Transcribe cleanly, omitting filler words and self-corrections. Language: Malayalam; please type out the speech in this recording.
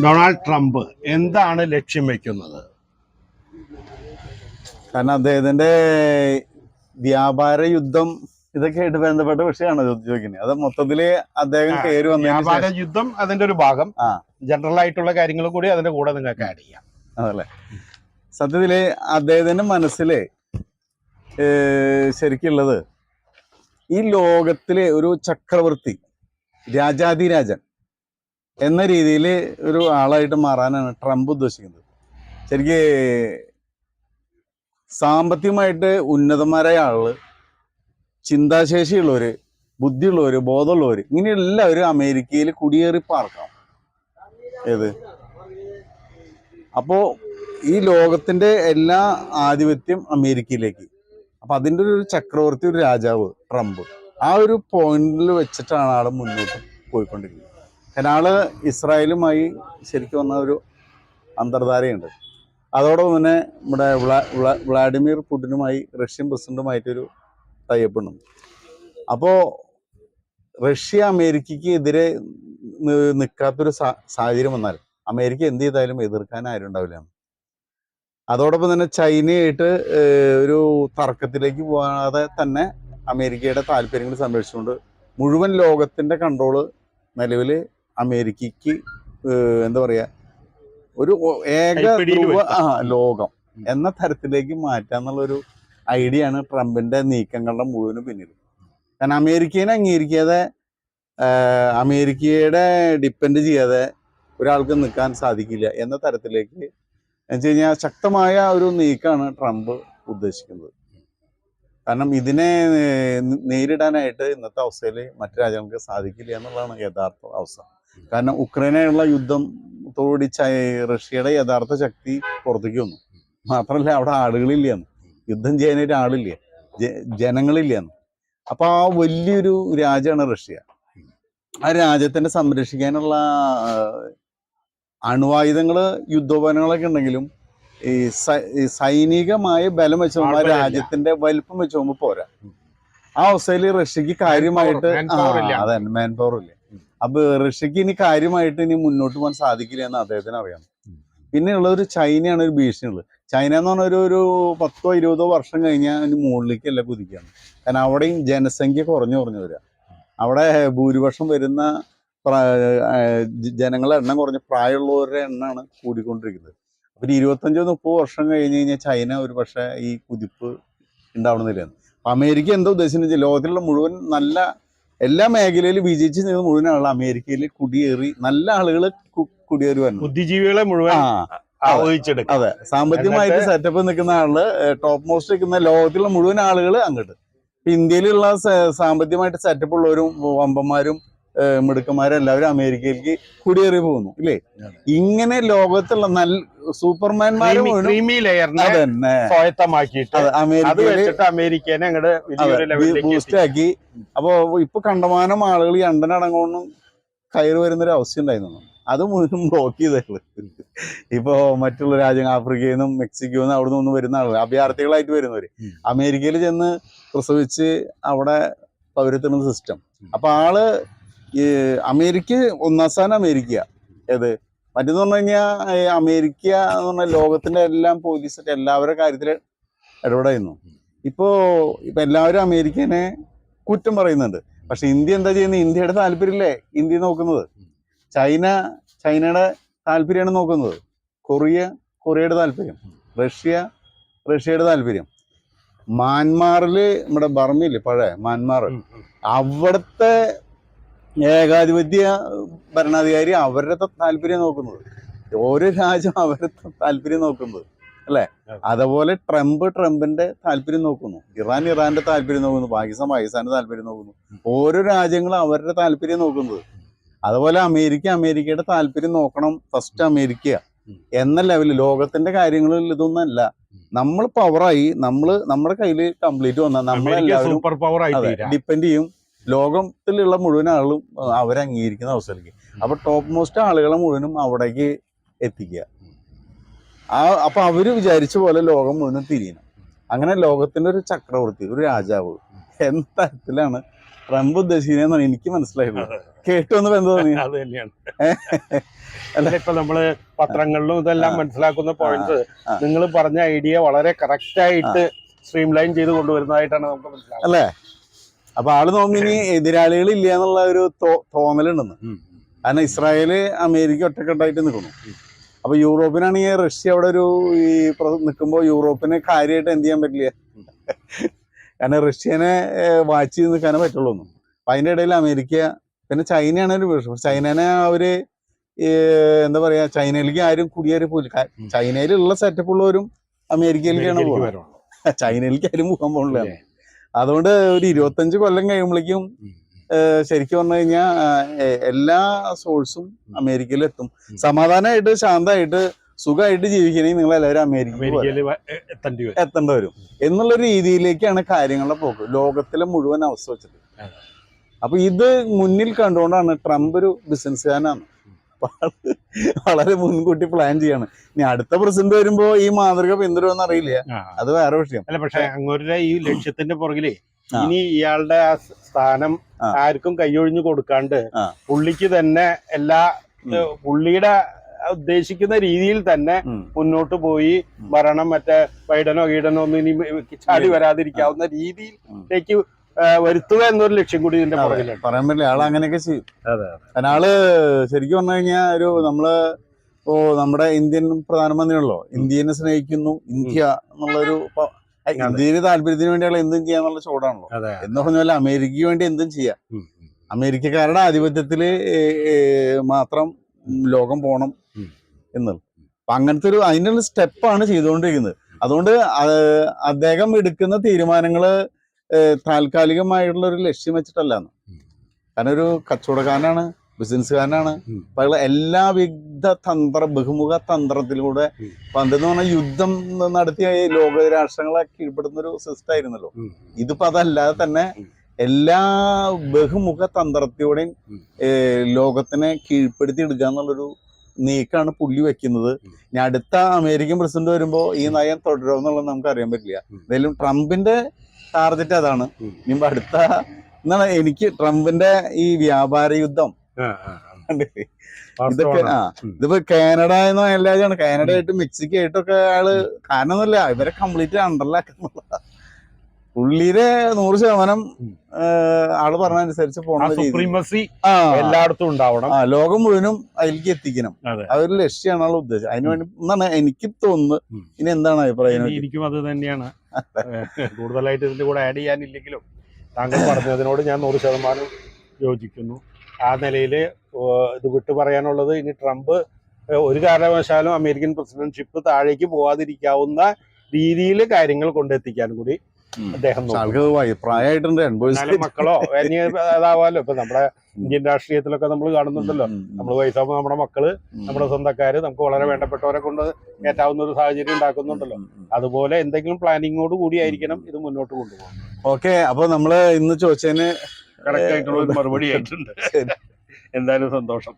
ഡൊണാൾഡ് ട്രംപ് എന്താണ് ലക്ഷ്യം വെക്കുന്നത്? കാരണം അദ്ദേഹത്തിന്റെ വ്യാപാര യുദ്ധം ഇതൊക്കെ ആയിട്ട് ബന്ധപ്പെട്ട വിഷയമാണ് ചോദിക്കുന്നത്. അത് മൊത്തത്തില് അദ്ദേഹം കയറി വന്നതിന് വ്യാപാര ശേഷം യുദ്ധം അതിന്റെ ഒരു ഭാഗം, ജനറൽ ആയിട്ടുള്ള കാര്യങ്ങൾ കൂടി അതിന്റെ കൂടെ നിങ്ങൾക്ക് ആഡ് ചെയ്യാം. അതല്ലേ, സത്യത്തില് അദ്ദേഹത്തിന്റെ മനസ്സില് ശരിക്കുള്ളത് ഈ ലോകത്തിലെ ഒരു ചക്രവർത്തി, രാജാതിരാജൻ എന്ന രീതിയിൽ ഒരു ആളായിട്ട് മാറാനാണ് ട്രംപ് ഉദ്ദേശിക്കുന്നത്. ശരിക്ക് സാമ്പത്തികമായിട്ട് ഉന്നതന്മാരായ ആള്, ചിന്താശേഷിയുള്ളവര്, ബുദ്ധിയുള്ളവര്, ബോധമുള്ളവര്, ഇങ്ങനെ എല്ലാവരും അമേരിക്കയിൽ കുടിയേറി പാർക്കണം. ഏത് അപ്പോ ഈ ലോകത്തിന്റെ എല്ലാ ആധിപത്യം അമേരിക്കയിലേക്ക്. അപ്പൊ അതിന്റെ ഒരു ചക്രവർത്തി, ഒരു രാജാവ് ട്രംപ്, ആ ഒരു പോയിന്റിൽ വെച്ചിട്ടാണ് ആള് മുന്നോട്ട് പോയിക്കൊണ്ടിരിക്കുന്നത്. കാരണം ആള് ഇസ്രായേലുമായി ശരിക്കും വന്ന ഒരു അന്തർധാരയുണ്ട്. അതോടൊപ്പം തന്നെ നമ്മുടെ വ്ളാഡിമിർ പുടിനുമായി, റഷ്യൻ പ്രസിഡന്റുമായിട്ടൊരു ടൈപ്പുണ്ട്. അപ്പോ റഷ്യ അമേരിക്കയ്ക്ക് എതിരെ നിൽക്കാത്തൊരു സാഹചര്യം വന്നാൽ അമേരിക്ക എന്ത് ചെയ്താലും എതിർക്കാൻ ആരും ഉണ്ടാവില്ല. അതോടൊപ്പം തന്നെ ചൈനയായിട്ട് ഒരു തർക്കത്തിലേക്ക് പോകാതെ തന്നെ അമേരിക്കയുടെ താല്പര്യങ്ങൾ സംരക്ഷിച്ചുകൊണ്ട് മുഴുവൻ ലോകത്തിന്റെ കൺട്രോള് നിലവിൽ അമേരിക്കയ്ക്ക് എന്താ പറയാ, ഒരു ഏക ലോകം എന്ന തരത്തിലേക്ക് മാറ്റാന്നുള്ളൊരു ഐഡിയ ആണ് ട്രംപിന്റെ നീക്കങ്ങളുടെ മുഴുവനും പിന്നിൽ. കാരണം അമേരിക്കയെ അംഗീകരിക്കാതെ, അമേരിക്കയുടെ ഡിപ്പെൻഡ് ചെയ്യാതെ ഒരാൾക്ക് നിൽക്കാൻ സാധിക്കില്ല എന്ന തരത്തിലേക്ക് എന്ന് വെച്ച് കഴിഞ്ഞാൽ ശക്തമായ ഒരു നീക്കമാണ് ട്രംപ് ഉദ്ദേശിക്കുന്നത്. കാരണം ഇതിനെ നേരിടാനായിട്ട് ഇന്നത്തെ അവസ്ഥയിൽ മറ്റു രാജ്യങ്ങൾക്ക് സാധിക്കില്ല എന്നുള്ളതാണ് യഥാർത്ഥ അവസ്ഥ. കാരണം ഉക്രൈനായുള്ള യുദ്ധത്തോടി റഷ്യയുടെ യഥാർത്ഥ ശക്തി പുറത്തേക്ക് വന്നു. മാത്രമല്ല അവിടെ ആളുകളില്ലാന്ന്, യുദ്ധം ചെയ്യാനായിട്ട് ആളില്ല, ജനങ്ങളില്ലാന്ന്. അപ്പൊ ആ വലിയൊരു രാജ്യമാണ് റഷ്യ. ആ രാജ്യത്തിനെ സംരക്ഷിക്കാനുള്ള അണുവായുധങ്ങള്, യുദ്ധോപകരണങ്ങളൊക്കെ ഉണ്ടെങ്കിലും ഈ സൈനികമായ ബലം വെച്ച് നോക്കുമ്പോൾ രാജ്യത്തിന്റെ വലിപ്പം വെച്ച് നോക്കുമ്പോൾ പോരാ. ആ അവസ്ഥയിൽ റഷ്യക്ക് കാര്യമായിട്ട് അതെ മാൻ പവർ ഇല്ല. അപ്പൊ റഷ്യക്ക് ഇനി കാര്യമായിട്ട് ഇനി മുന്നോട്ട് പോകാൻ സാധിക്കില്ല എന്ന് അദ്ദേഹത്തിന് അറിയാം. പിന്നെയുള്ള ഒരു ചൈനയാണ് ഒരു ഭീഷണിയുള്ളത്. ചൈന എന്ന് പറഞ്ഞ ഒരു 10-20 വർഷം കഴിഞ്ഞാൽ അതിന് മുകളിലേക്കല്ല കുതിക്കുകയാണ്. കാരണം അവിടെയും ജനസംഖ്യ കുറഞ്ഞു വരിക. അവിടെ ഭൂരിപക്ഷം വരുന്ന ജനങ്ങളുടെ എണ്ണം കുറഞ്ഞ് പ്രായമുള്ളവരുടെ എണ്ണമാണ് കൂടിക്കൊണ്ടിരിക്കുന്നത്. അപ്പൊ 25-30 വർഷം കഴിഞ്ഞ് കഴിഞ്ഞാൽ ചൈന ഒരു പക്ഷേ ഈ കുതിപ്പ് ഉണ്ടാവണമെന്നില്ല. അമേരിക്ക എന്താ ഉദ്ദേശിച്ചത്, ലോകത്തിലുള്ള മുഴുവൻ നല്ല എല്ലാ മേഖലയിലും വിജയിച്ച് നിൽക്കുന്ന മുഴുവൻ ആളുകൾ അമേരിക്കയിൽ കുടിയേറി, നല്ല ആളുകൾ കുടിയേറി വരണം, ബുദ്ധിജീവികളെ മുഴുവൻ. അതെ, സാമ്പത്തികമായിട്ട് സെറ്റപ്പ് നിൽക്കുന്ന ആള്, ടോപ്പ് മോസ്റ്റ് നിൽക്കുന്ന ലോകത്തിലുള്ള മുഴുവൻ ആളുകൾ അങ്ങോട്ട്. ഇന്ത്യയിലുള്ള സാമ്പത്തികമായിട്ട് സെറ്റപ്പ് ഉള്ളവരും വമ്പന്മാരും മിടുക്കന്മാരും എല്ലാവരും അമേരിക്കയിലേക്ക് കുടിയേറി പോകുന്നു ഇല്ലേ. ഇങ്ങനെ ലോകത്തുള്ള നല്ല സൂപ്പർമാൻമാരും അമേരിക്കയില് ബൂസ്റ്റ് ആക്കി. അപ്പൊ ഇപ്പൊ കണ്ടമാനം ആളുകൾ ഈ അണ്ടനടങ്ങോന്നും കയറി വരുന്നൊരു അവസ്ഥ ഉണ്ടായിരുന്നു. അത് മുഴുവൻ ബ്ലോക്ക് ചെയ്തത്. ഇപ്പോ മറ്റുള്ള രാജ്യങ്ങൾ, ആഫ്രിക്കയിൽ നിന്നും മെക്സിക്കോയിൽ നിന്നും അവിടെ നിന്നും വരുന്ന ആളുകൾ, അഭയാർത്ഥികളായിട്ട് വരുന്നവര് അമേരിക്കയിൽ ചെന്ന് പ്രസവിച്ച് അവിടെ പൗരത്വ സിസ്റ്റം. അപ്പൊ ആള് ഈ അമേരിക്ക ഒന്നാം സ്ഥാനം അമേരിക്ക. ഏത് മറ്റെന്ന് പറഞ്ഞു കഴിഞ്ഞാൽ അമേരിക്ക എന്ന് പറഞ്ഞാൽ ലോകത്തിന്റെ എല്ലാം പോലീസ് എല്ലാവരുടെ കാര്യത്തിൽ ഇടപെടുന്നു. ഇപ്പൊ എല്ലാവരും അമേരിക്കനെ കുറ്റം പറയുന്നുണ്ട്. പക്ഷെ ഇന്ത്യ എന്താ ചെയ്യുന്നത്? ഇന്ത്യയുടെ താല്പര്യമില്ലേ ഇന്ത്യ നോക്കുന്നത്? ചൈനയുടെ താല്പര്യമാണ് നോക്കുന്നത്. കൊറിയയുടെ താല്പര്യം, റഷ്യയുടെ താല്പര്യം. മ്യാൻമാറില് നമ്മുടെ ബർമയില്ലേ, പഴയ മ്യാൻമാർ, അവിടുത്തെ ഏകാധിപത്യ ഭരണാധികാരി അവരുടെ താല്പര്യം നോക്കുന്നത്. ഓരോ രാജ്യം അവരുടെ താല്പര്യം നോക്കുന്നത് അല്ലെ. അതുപോലെ ട്രംപിന്റെ താല്പര്യം നോക്കുന്നു, ഇറാന്റെ താല്പര്യം നോക്കുന്നു, പാകിസ്ഥാന്റെ താല്പര്യം നോക്കുന്നു. ഓരോ രാജ്യങ്ങളും അവരുടെ താല്പര്യം നോക്കുന്നത്. അതുപോലെ അമേരിക്കയുടെ താല്പര്യം നോക്കണം. ഫസ്റ്റ് അമേരിക്ക എന്ന ലെവലിൽ ലോകത്തിന്റെ കാര്യങ്ങളിൽ ഇതൊന്നല്ല. നമ്മൾ പവറായി, നമ്മുടെ കയ്യിൽ കംപ്ലീറ്റ് വന്നാൽ നമ്മളെല്ലാവരും ഡിപ്പെൻഡ് ചെയ്യും. ലോകത്തിലുള്ള മുഴുവൻ ആളും അവരെ അംഗീകരിക്കുന്ന അവസ്ഥയിലേക്ക്. അപ്പൊ ടോപ്പ് മോസ്റ്റ് ആളുകളെ മുഴുവനും അവിടേക്ക് എത്തിക്കുക. അപ്പൊ അവര് വിചാരിച്ച പോലെ ലോകം മുഴുവൻ തിരിയണം. അങ്ങനെ ലോകത്തിന്റെ ഒരു ചക്രവർത്തി, ഒരു രാജാവ് എന്ന തരത്തിലാണ് ട്രംപ് ഉദ്ദേശിക്കുന്നതെന്നാണ് എനിക്ക് മനസ്സിലായിട്ടുള്ളത്. കേട്ടു വന്നപ്പോ എന്താ തോന്നി? അത് തന്നെയാണ്. അല്ല, ഇപ്പൊ നമ്മള് പത്രങ്ങളിലും ഇതെല്ലാം മനസ്സിലാക്കുന്ന പോയിന്റ്സ് നിങ്ങൾ പറഞ്ഞ ഐഡിയ വളരെ കറക്റ്റ് ആയിട്ട് സ്ട്രീം ലൈൻ ചെയ്ത് കൊണ്ടുവരുന്നതായിട്ടാണ് നമുക്ക് മനസ്സിലാവുന്നത് അല്ലേ? അപ്പൊ ആള് നോക്കിനി എതിരാളികൾ ഇല്ല എന്നുള്ള ഒരു തോന്നലുണ്ടെന്ന്. കാരണം ഇസ്രായേല് അമേരിക്ക ഒറ്റക്കെട്ടായിട്ട് നിൽക്കുന്നു. അപ്പൊ യൂറോപ്പിനാണെങ്കിൽ റഷ്യ അവിടെ ഒരു നിൽക്കുമ്പോൾ യൂറോപ്പിന് കാര്യമായിട്ട് എന്ത് ചെയ്യാൻ പറ്റില്ല. കാരണം റഷ്യനെ വാച്ച് ചെയ്ത് നിൽക്കാനേ പറ്റുള്ളൂ. അപ്പൊ അതിന്റെ ഇടയിൽ അമേരിക്ക, പിന്നെ ചൈനയാണ് ഒരു പ്രശ്നം. ചൈനനെ അവര് എന്താ പറയാ, ചൈനയിലേക്ക് ആരും കുടിയേറി പോയില്ല. ചൈനയിലുള്ള സെറ്റപ്പ് ഉള്ളവരും അമേരിക്കയിലേക്കാണ് പോകുന്നത്. ചൈനയിലേക്ക് ആരും പോകാൻ പോകണില്ല. അതുകൊണ്ട് ഒരു 25 കൊല്ലം കഴിയുമ്പോഴേക്കും ശരിക്കും പറഞ്ഞു കഴിഞ്ഞാൽ എല്ലാ സോഴ്സും അമേരിക്കയിൽ എത്തും. സമാധാനമായിട്ട് ശാന്തമായിട്ട് സുഖമായിട്ട് ജീവിക്കണമെങ്കിൽ നിങ്ങൾ എല്ലാവരും അമേരിക്കയിൽ എത്തേണ്ടി വരും എന്നുള്ള രീതിയിലേക്കാണ് കാര്യങ്ങളുടെ പോക്ക്, ലോകത്തിലെ മുഴുവൻ അവസ്ഥ വെച്ചിട്ട്. അപ്പൊ ഇത് മുന്നിൽ കണ്ടുകൊണ്ടാണ് ട്രംപ് ഒരു ബിസിനസ്സുകാരനാണ്, വളരെ മുൻകൂട്ടി പ്ലാൻ ചെയ്യാണ്. ഇനി അടുത്ത പ്രസിഡന്റ് വരുമ്പോ ഈ മാതൃക പിന്തുടരുമെന്ന് അറിയില്ല, അത് വേറെ വിഷയം. അല്ല, പക്ഷെ അങ്ങോട്ട് ഈ ലക്ഷ്യത്തിന്റെ പുറകിലേ ഇനി ഇയാളുടെ ആ സ്ഥാനം ആർക്കും കൈയൊഴിഞ്ഞു കൊടുക്കാണ്ട് പുള്ളിക്ക് തന്നെ എല്ലാ പുള്ളിയുടെ ഉദ്ദേശിക്കുന്ന രീതിയിൽ തന്നെ മുന്നോട്ട് പോയി ഭരണം മറ്റേ ബൈഡനോ ഗീഡനോ ഒന്നും ഇനി ചാടി വരാതിരിക്കാവുന്ന രീതിയിലേക്ക് വരുത്തുക എന്നൊരു ലക്ഷ്യം കൂടി ഇതിന്റെ പുറകിലാണ്. പറയാൻ പറ്റില്ല, ആള് അങ്ങനെയൊക്കെ ചെയ്യും. കാരണം ആള് ശരിക്കും പറഞ്ഞു കഴിഞ്ഞാൽ ഒരു നമ്മുടെ ഇന്ത്യൻ പ്രധാനമന്ത്രിയാണല്ലോ, ഇന്ത്യനെ സ്നേഹിക്കുന്നു, ഇന്ത്യ എന്നുള്ളൊരു ഇന്ത്യന് താല്പര്യത്തിന് വേണ്ടി ആൾ എന്തും ചെയ്യാന്നുള്ള ചോടാണല്ലോ. എന്ന് പറഞ്ഞ പോലെ അമേരിക്കയ്ക്ക് വേണ്ടി എന്തും ചെയ്യാം. അമേരിക്കക്കാരുടെ ആധിപത്യത്തില് മാത്രം ലോകം പോണം എന്നുള്ളത്. അപ്പൊ അങ്ങനത്തെ അതിനുള്ള സ്റ്റെപ്പാണ് ചെയ്തുകൊണ്ടിരിക്കുന്നത്. അതുകൊണ്ട് അദ്ദേഹം എടുക്കുന്ന തീരുമാനങ്ങള് താൽക്കാലികമായിട്ടുള്ള ഒരു ലക്ഷ്യം വെച്ചിട്ടല്ലാന്ന്. കാരണം ഒരു കച്ചവടക്കാരനാണ്, ബിസിനസ്സുകാരനാണ്. അപ്പൊ എല്ലാവിധ ബഹുമുഖ തന്ത്രത്തിലൂടെ പണ്ടെന്ന് പറഞ്ഞാൽ യുദ്ധം നടത്തിയ ലോക രാഷ്ട്രങ്ങളെ കീഴ്പ്പെടുന്ന ഒരു സിസ്റ്റം ആയിരുന്നല്ലോ. ഇതിപ്പോ അതല്ലാതെ തന്നെ എല്ലാ ബഹുമുഖ തന്ത്രത്തിലൂടെയും ലോകത്തിനെ കീഴ്പ്പെടുത്തി എടുക്കുക എന്നുള്ളൊരു നീക്കാണ് പുള്ളി വെക്കുന്നത്. ഇനി അടുത്ത അമേരിക്കൻ പ്രസിഡന്റ് വരുമ്പോ ഈ നയം തുടരുമെന്നുള്ളത് നമുക്ക് അറിയാൻ പറ്റില്ല. എന്തായാലും ട്രംപിന്റെ ടാർഗറ്റ് അതാണ്. ഇനി അടുത്ത എന്നാണ് എനിക്ക് ട്രംപിന്റെ ഈ വ്യാപാര യുദ്ധം ഇതൊക്കെ ഇതിപ്പോ കാനഡ എന്ന രാജ്യമാണ്. കാനഡ ആയിട്ടും മെക്സിക്കോ ആയിട്ടൊക്കെ അയാള് കാരണമൊന്നുമില്ല, ഇവരെ കംപ്ലീറ്റ് അണ്ടറിലാക്കുന്നുള്ള പുള്ളിയുടെ 100% ആള് പറഞ്ഞനുസരിച്ച് പോണ സുപ്രീമസി എല്ലായിടത്തും ഉണ്ടാവണം, ലോകം മുഴുവനും അതിലേക്ക് എത്തിക്കണം. അതൊരു ലക്ഷ്യമാണ് ആൾ ഉദ്ദേശിച്ചത്. അതിനുവേണ്ടി എന്നാണ് എനിക്ക് തോന്നുന്നത്. ഇനി എന്താണ് അഭിപ്രായം? എനിക്കും അത് തന്നെയാണ്. കൂടുതലായിട്ട് ഇതിന്റെ കൂടെ ആഡ് ചെയ്യാനില്ലെങ്കിലും താങ്കൾ പറഞ്ഞതിനോട് ഞാൻ 100% യോജിക്കുന്നു. ആ നിലയിൽ ഇത് വിട്ടു പറയാനുള്ളത്, ഇനി ട്രംപ് ഒരു കാരണവശാലും അമേരിക്കൻ പ്രസിഡന്റ്ഷിപ്പ് താഴേക്ക് പോവാതിരിക്കാവുന്ന രീതിയിൽ കാര്യങ്ങൾ കൊണ്ടെത്തിക്കാൻ കൂടി അദ്ദേഹം പ്രായമായിട്ടുണ്ട്, മക്കളോ അതാവാലോ. ഇപ്പൊ നമ്മുടെ ഇന്ത്യൻ രാഷ്ട്രീയത്തിലൊക്കെ നമ്മൾ കാണുന്നുണ്ടല്ലോ, നമ്മൾ വയസ്സാകുമ്പോൾ നമ്മുടെ മക്കള്, നമ്മുടെ സ്വന്തക്കാര് നമുക്ക് വളരെ വേണ്ടപ്പെട്ടവരെ കൊണ്ട് കയറ്റാവുന്ന ഒരു സാഹചര്യം ഉണ്ടാക്കുന്നുണ്ടല്ലോ. അതുപോലെ എന്തെങ്കിലും പ്ലാനിങ്ങോട് കൂടി ആയിരിക്കണം ഇത് മുന്നോട്ട് കൊണ്ടുപോകും. ഓക്കെ, അപ്പൊ നമ്മള് ഇന്ന് ചോദിച്ചതിന് കറക്റ്റ് ആയിട്ടുള്ള ഒരു മറുപടി ആയിട്ടുണ്ട്. എന്തായാലും സന്തോഷം.